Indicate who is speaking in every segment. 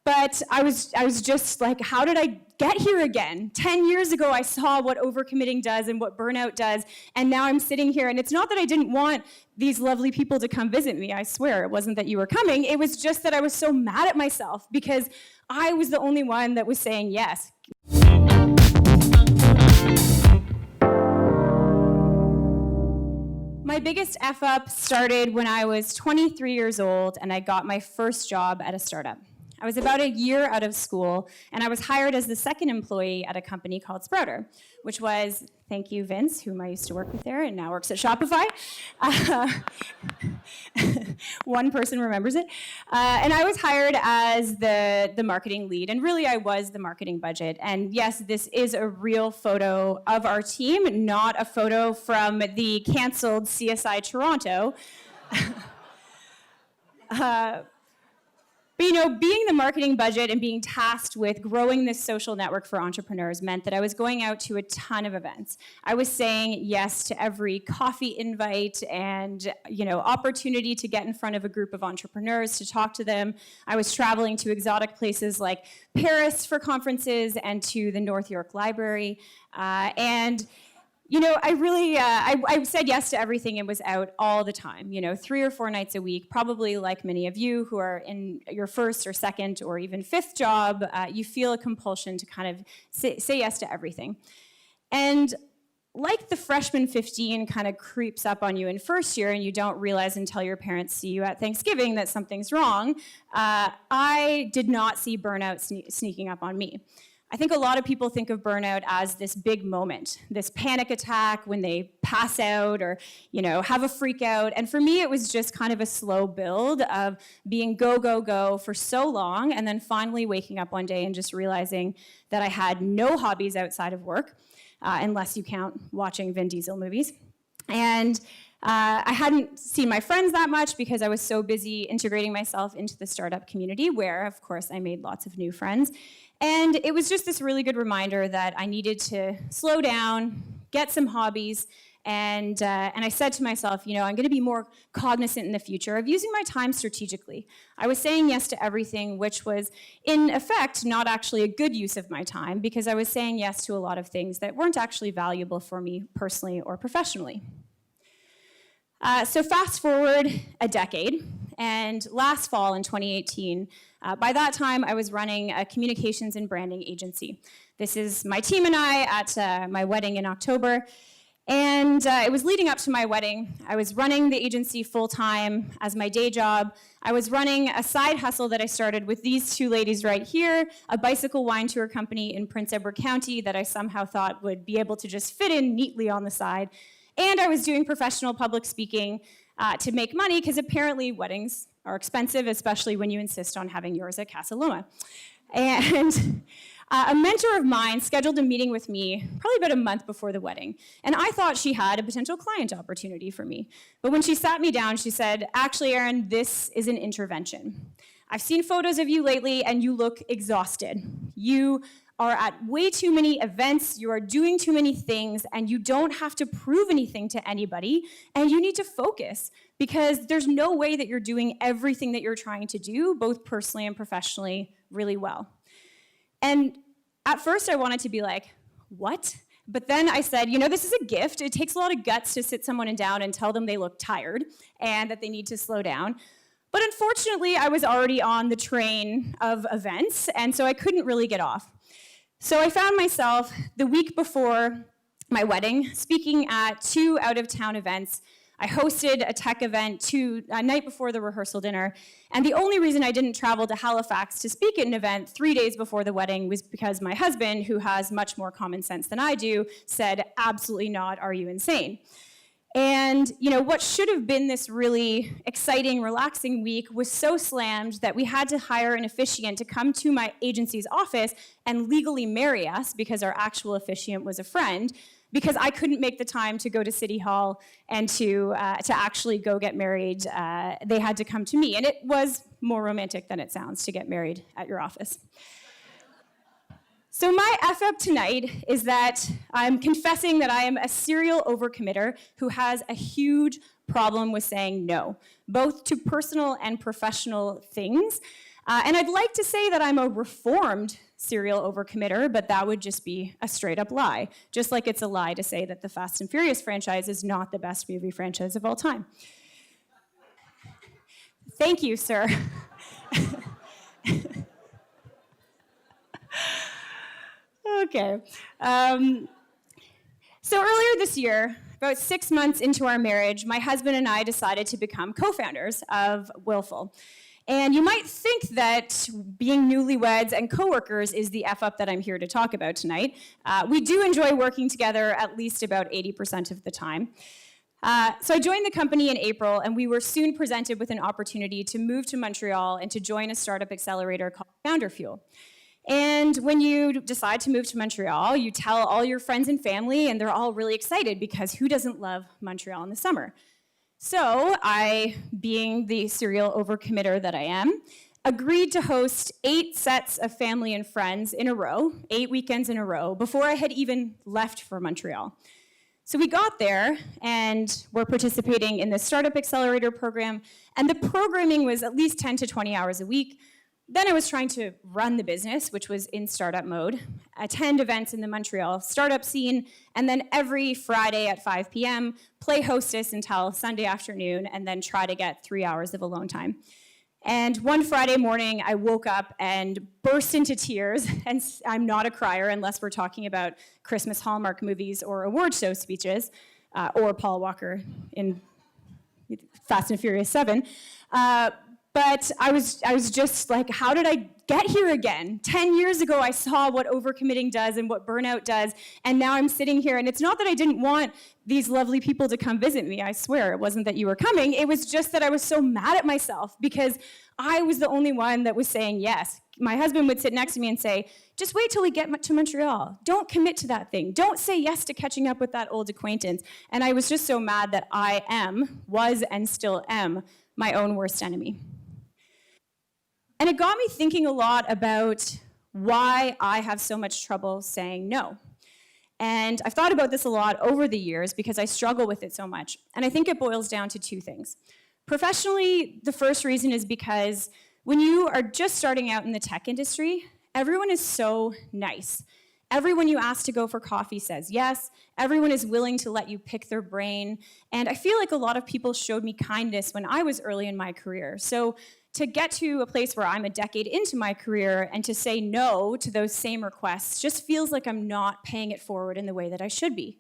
Speaker 1: But I was just like, how did I get here again? 10 years ago, I saw what overcommitting does and what burnout does, and now I'm sitting here, and it's not that I didn't want these lovely people to come visit me, I swear. It wasn't that you were coming. It was just that I was so mad at myself because I was the only one that was saying yes. My biggest F-up started when I was 23 years old and I got my first job at a startup. I was about a year out of school, and I was hired as the second employee at a company called Sprouter, which was, thank you, Vince, whom I used to work with there and now works at Shopify. One person remembers it. And I was hired as the marketing lead, and really I was the marketing budget. And yes, this is a real photo of our team, not a photo from the canceled CSI Toronto. But being the marketing budget and being tasked with growing this social network for entrepreneurs meant that I was going out to a ton of events. I was saying yes to every coffee invite and opportunity to get in front of a group of entrepreneurs to talk to them. I was traveling to exotic places like Paris for conferences and to the North York Library. I said yes to everything and was out all the time, 3 or 4 nights a week, probably like many of you who are in your first or second or even fifth job, you feel a compulsion to kind of say yes to everything. And like the freshman 15 kind of creeps up on you in first year and you don't realize until your parents see you at Thanksgiving that something's wrong, I did not see burnout sneaking up on me. I think a lot of people think of burnout as this big moment, this panic attack when they pass out or, have a freak out. And for me, it was just kind of a slow build of being go, go, go for so long and then finally waking up one day and just realizing that I had no hobbies outside of work, unless you count watching Vin Diesel movies. And I hadn't seen my friends that much because I was so busy integrating myself into the startup community where, of course, I made lots of new friends. And it was just this really good reminder that I needed to slow down, get some hobbies, and I said to myself, I'm going to be more cognizant in the future of using my time strategically. I was saying yes to everything, which was, in effect, not actually a good use of my time because I was saying yes to a lot of things that weren't actually valuable for me personally or professionally. So fast forward a decade, and last fall in 2018, by that time I was running a communications and branding agency. This is my team and I at my wedding in October, and it was leading up to my wedding. I was running the agency full-time as my day job. I was running a side hustle that I started with these two ladies right here, a bicycle wine tour company in Prince Edward County that I somehow thought would be able to just fit in neatly on the side. And I was doing professional public speaking to make money because apparently weddings are expensive, especially when you insist on having yours at Casa Loma. And a mentor of mine scheduled a meeting with me probably about a month before the wedding. And I thought she had a potential client opportunity for me. But when she sat me down, she said, actually, Erin, this is an intervention. I've seen photos of you lately and you look exhausted. You are at way too many events, you are doing too many things, and you don't have to prove anything to anybody, and you need to focus because there's no way that you're doing everything that you're trying to do, both personally and professionally, really well. And at first I wanted to be like, what? But then I said, this is a gift. It takes a lot of guts to sit someone down and tell them they look tired and that they need to slow down. But unfortunately, I was already on the train of events, and so I couldn't really get off. So I found myself the week before my wedding speaking at 2 out-of-town events. I hosted a tech event a night before the rehearsal dinner, and the only reason I didn't travel to Halifax to speak at an event 3 days before the wedding was because my husband, who has much more common sense than I do, said, absolutely not, are you insane? And what should have been this really exciting, relaxing week was so slammed that we had to hire an officiant to come to my agency's office and legally marry us because our actual officiant was a friend, because I couldn't make the time to go to City Hall and to actually go get married. They had to come to me, and it was more romantic than it sounds to get married at your office. So my F-up tonight is that I'm confessing that I am a serial overcommitter who has a huge problem with saying no, both to personal and professional things. And I'd like to say that I'm a reformed serial overcommitter, but that would just be a straight up lie. Just like it's a lie to say that the Fast and Furious franchise is not the best movie franchise of all time. Thank you, sir. Okay. So earlier this year, about 6 months into our marriage, my husband and I decided to become co-founders of Willful. And you might think that being newlyweds and coworkers is the F-up that I'm here to talk about tonight. We do enjoy working together at least about 80% of the time. So I joined the company in April, and we were soon presented with an opportunity to move to Montreal and to join a startup accelerator called Founder Fuel. And when you decide to move to Montreal, you tell all your friends and family, and they're all really excited because who doesn't love Montreal in the summer? So I, being the serial overcommitter that I am, agreed to host 8 sets of family and friends in a row, 8 weekends in a row, before I had even left for Montreal. So we got there, and we're participating in the Startup Accelerator program, and the programming was at least 10 to 20 hours a week. Then I was trying to run the business, which was in startup mode, attend events in the Montreal startup scene, and then every Friday at 5 p.m., play hostess until Sunday afternoon, and then try to get 3 hours of alone time. And one Friday morning, I woke up and burst into tears, and I'm not a crier unless we're talking about Christmas Hallmark movies or award show speeches, or Paul Walker in Fast and Furious 7. But I was just like, how did I get here again? 10 years ago, I saw what overcommitting does and what burnout does, and now I'm sitting here, and it's not that I didn't want these lovely people to come visit me, I swear. It wasn't that you were coming. It was just that I was so mad at myself because I was the only one that was saying yes. My husband would sit next to me and say, just wait till we get to Montreal. Don't commit to that thing. Don't say yes to catching up with that old acquaintance. And I was just so mad that I was and still am my own worst enemy. And it got me thinking a lot about why I have so much trouble saying no. And I've thought about this a lot over the years because I struggle with it so much. And I think it boils down to 2 things. Professionally, the first reason is because when you are just starting out in the tech industry, everyone is so nice. Everyone you ask to go for coffee says yes. Everyone is willing to let you pick their brain. And I feel like a lot of people showed me kindness when I was early in my career. So to get to a place where I'm a decade into my career and to say no to those same requests just feels like I'm not paying it forward in the way that I should be.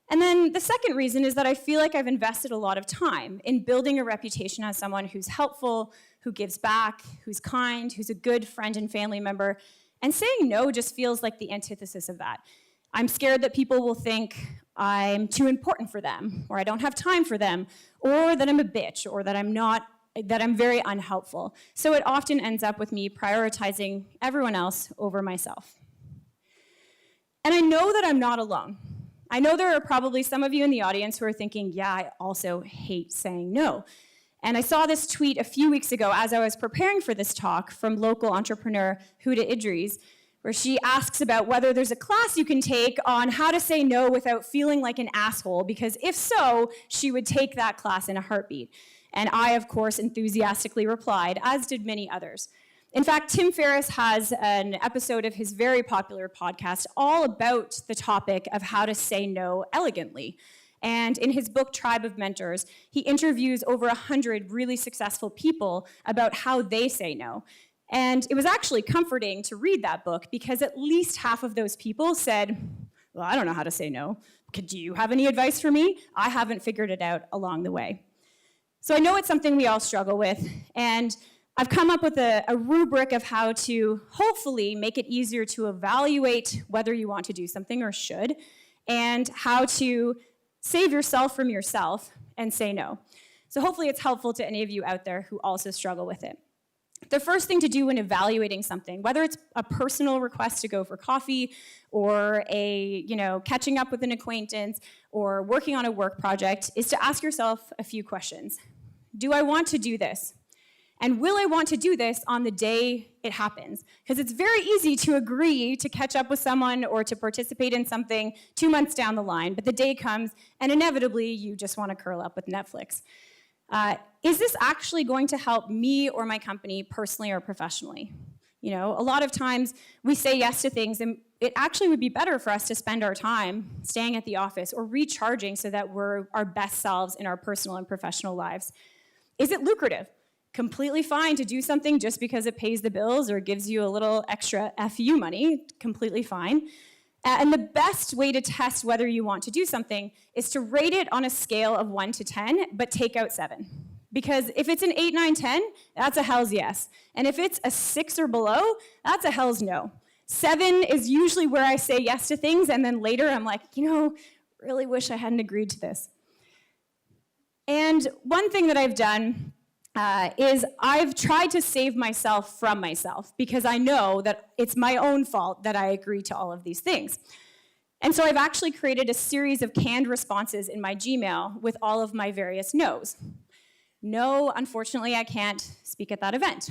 Speaker 1: And then the second reason is that I feel like I've invested a lot of time in building a reputation as someone who's helpful, who gives back, who's kind, who's a good friend and family member. And saying no just feels like the antithesis of that. I'm scared that people will think I'm too important for them, or I don't have time for them, or that I'm a bitch, or that I'm very unhelpful. So it often ends up with me prioritizing everyone else over myself. And I know that I'm not alone. I know there are probably some of you in the audience who are thinking, yeah, I also hate saying no. And I saw this tweet a few weeks ago as I was preparing for this talk from local entrepreneur Huda Idris, where she asks about whether there's a class you can take on how to say no without feeling like an asshole, because if so, she would take that class in a heartbeat. And I, of course, enthusiastically replied, as did many others. In fact, Tim Ferriss has an episode of his very popular podcast all about the topic of how to say no elegantly. And in his book, Tribe of Mentors, he interviews over 100 really successful people about how they say no. And it was actually comforting to read that book because at least half of those people said, well, I don't know how to say no. Do you have any advice for me? I haven't figured it out along the way. So I know it's something we all struggle with, and I've come up with a rubric of how to hopefully make it easier to evaluate whether you want to do something or should, and how to save yourself from yourself and say no. So hopefully it's helpful to any of you out there who also struggle with it. The first thing to do when evaluating something, whether it's a personal request to go for coffee or catching up with an acquaintance or working on a work project, is to ask yourself a few questions. Do I want to do this? And will I want to do this on the day it happens? Because it's very easy to agree to catch up with someone or to participate in something 2 months down the line, but the day comes and inevitably you just want to curl up with Netflix. Is this actually going to help me or my company personally or professionally? You know, a lot of times we say yes to things, and it actually would be better for us to spend our time staying at the office or recharging so that we're our best selves in our personal and professional lives. Is it lucrative? Completely fine to do something just because it pays the bills or gives you a little extra FU money, completely fine. And the best way to test whether you want to do something is to rate it on a scale of 1 to 10, but take out 7. Because if it's an 8, 9, 10, that's a hell's yes. And if it's a 6 or below, that's a hell's no. 7 is usually where I say yes to things, and then later I'm like, you know, really wish I hadn't agreed to this. And one thing that I've done is I've tried to save myself from myself, because I know that it's my own fault that I agree to all of these things. And so I've actually created a series of canned responses in my Gmail with all of my various no's. No, unfortunately, I can't speak at that event.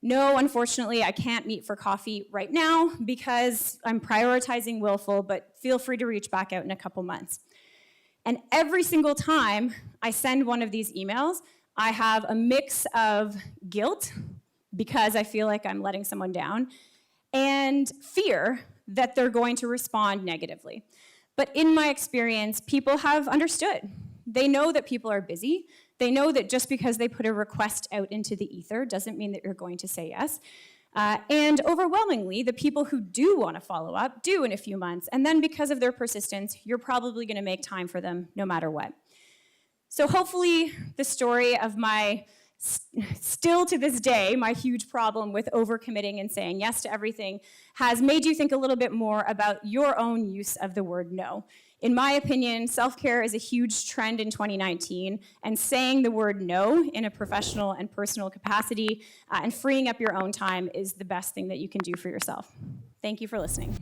Speaker 1: No, unfortunately, I can't meet for coffee right now because I'm prioritizing Willful, but feel free to reach back out in a couple months. And every single time I send one of these emails, I have a mix of guilt because I feel like I'm letting someone down, and fear that they're going to respond negatively. But in my experience, people have understood. They know that people are busy. They know that just because they put a request out into the ether doesn't mean that you're going to say yes. And overwhelmingly, the people who do want to follow up do in a few months. And then because of their persistence, you're probably going to make time for them no matter what. So hopefully the story of my, still to this day, my huge problem with overcommitting and saying yes to everything has made you think a little bit more about your own use of the word no. In my opinion, self-care is a huge trend in 2019, and saying the word no in a professional and personal capacity and freeing up your own time is the best thing that you can do for yourself. Thank you for listening.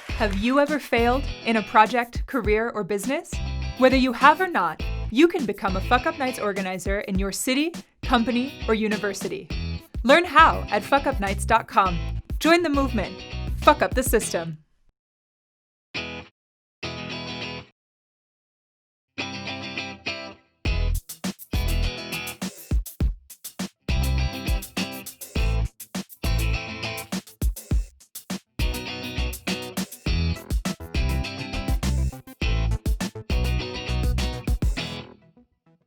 Speaker 2: Have you ever failed in a project, career, or business? Whether you have or not, you can become a Fuck Up Nights organizer in your city, company, or university. Learn how at fuckupnights.com. Join the movement. Fuck up the system.